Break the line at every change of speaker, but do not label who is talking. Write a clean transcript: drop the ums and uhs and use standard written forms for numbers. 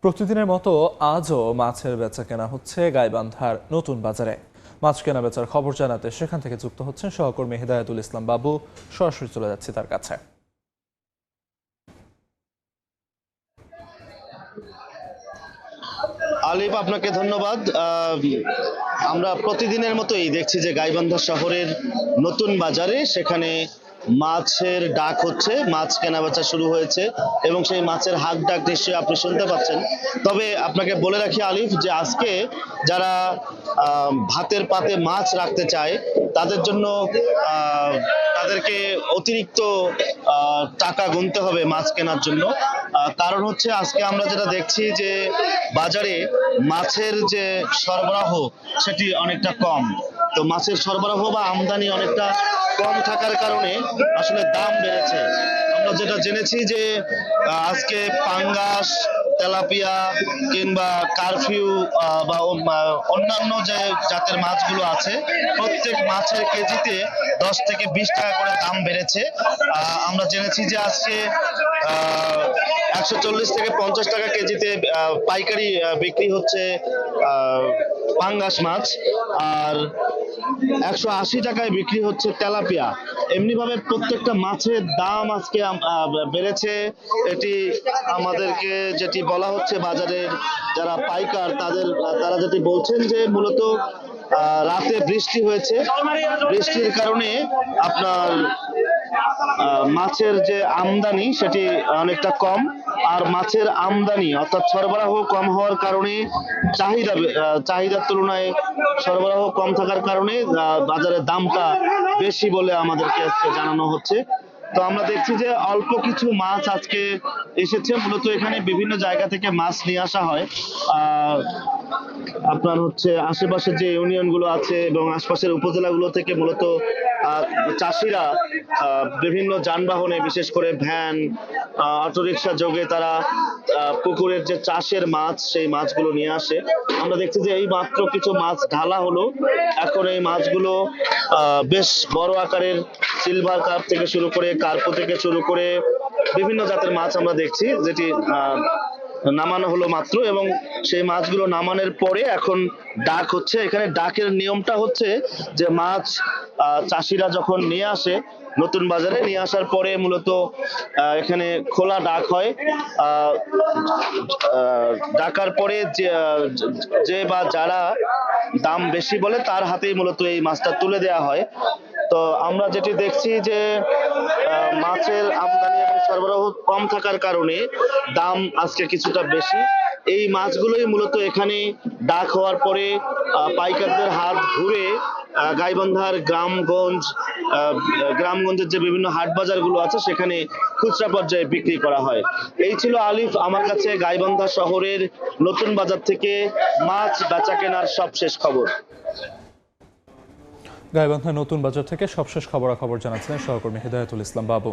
প্রতিদিনের মতো আজও মাছের বেচাকেনা হচ্ছে গাইবান্ধার নতুন বাজারে। মাছ কেনা বেচার খবর জানাতে সেখান থেকে যুক্ত হচ্ছেন সহকর্মী হিদায়াতুল ইসলাম বাবু। সরাসরি চলে যাচ্ছি তার কাছে।
আলিফ, আপনাকে ধন্যবাদ। আমরা প্রতিদিনের মতোই দেখছি যে গাইবান্ধা শহরের নতুন বাজারে সেখানে মাছের ডাক হচ্ছে, মাছ কেনাবেচা শুরু হয়েছে এবং সেই মাছের হাক ডাক নিশ্চয়ই আপনি শুনতে পাচ্ছেন। তবে আপনাকে বলে রাখি আলিফ, যে আজকে যারা ভাতের পাতে মাছ রাখতে চায় তাদের জন্য তাদেরকে অতিরিক্ত টাকা গুনতে হবে মাছ কেনার জন্য। কারণ হচ্ছে আজকে আমরা যেটা দেখছি যে বাজারে মাছের যে সরবরাহ সেটি অনেকটা কম। তো মাছের সরবরাহ বা আমদানি অনেকটা কম থাকার কারণে আসলে দাম বেড়েছে। আমরা যেটা জেনেছি যে আজকে পাঙ্গাস, তেলাপিয়া কিংবা কারফিউ বা অন্যান্য যে জাতের মাছগুলো আছে, প্রত্যেক মাছের কেজিতে 10 থেকে 20 টাকা করে দাম বেড়েছে। আমরা জেনেছি যে আজকে 140 থেকে 50 টাকা কেজিতে পাইকারি বিক্রি হচ্ছে পাঙ্গাস মাছ, আর 180 টাকায় বিক্রি হচ্ছে তেলাপিয়া। এমনি ভাবে প্রত্যেকটা মাছের দাম আজকে বেড়েছে। এটি আমাদেরকে যেটি বলা হচ্ছে বাজারের যারা পাইকার তারা যেটি বলছেন যে মূলত রাতে বৃষ্টি হয়েছে, বৃষ্টির কারণে আপনার মাছের যে আমদানি সেটি অনেকটা কম, আর মাছের আমদানি অর্থাৎ সরবরাহ কম হওয়ার কারণে চাহিদার তুলনায় সরবরাহ কম থাকার কারণে বাজারের দামটা বেশি বলে আমাদেরকে আজকে জানানো হচ্ছে। তো আমরা দেখছি যে অল্প কিছু মাছ আজকে এসেছে। মূলত এখানে বিভিন্ন জায়গা থেকে মাছ নিয়ে আসা হয়। আপনার হচ্ছে আশেপাশে যে ইউনিয়ন গুলো আছে এবং আশপাশের উপজেলাগুলো থেকে মূলত চাষিরা বিভিন্ন যানবাহনে, বিশেষ করে ভ্যান, অটোরিকশা যোগে তারা পুকুরের যে চাষের মাছ সেই মাছগুলো নিয়ে আসে। আমরা দেখছি যে এই মাত্র কিছু মাছ ঢালা হলো। এখন এই মাছগুলো বেশ বড় আকারের সিলভার কার্প থেকে শুরু করে কার্পো থেকে শুরু করে বিভিন্ন জাতের মাছ আমরা দেখছি, যেটি নামানো হলো মাত্র, এবং সেই মাছগুলো নামানোর পরে এখন ডাক হচ্ছে। এখানে ডাকের নিয়মটা হচ্ছে যে মাছ চাষিরা যখন নিয়ে আসে নতুন বাজারে, নিয়ে আসার পরে মূলত এখানে খোলা ডাক হয়। ডাকার পরে যে বা যারা দাম বেশি বলে তার হাতেই মূলত এই মাছটা তুলে দেওয়া হয়। তো আমরা যেটি দেখছি যে মাছের আমদানি এবং সরবরাহ কম থাকার কারণে দাম আজকে কিছুটা বেশি। এই মাছগুলোই মূলত এখানে ডাক হওয়ার পরে পাইকারদের হাত ঘুরে গাইবান্ধার গ্রামগঞ্জের যে বিভিন্ন হাট বাজারগুলো আছে সেখানে খুচরা পর্যায়ে বিক্রি করা হয়। এই ছিল আলিফ আমার কাছে গাইবান্ধা শহরের নতুন বাজার থেকে মাছ বেচা কেনার সবশেষ খবর।
গাইবান্ধা নতুন বাজার থেকে সবশেষ খবরাখবর জানাচ্ছিলেন সহকর্মী হিদায়াতুল ইসলাম বাবু।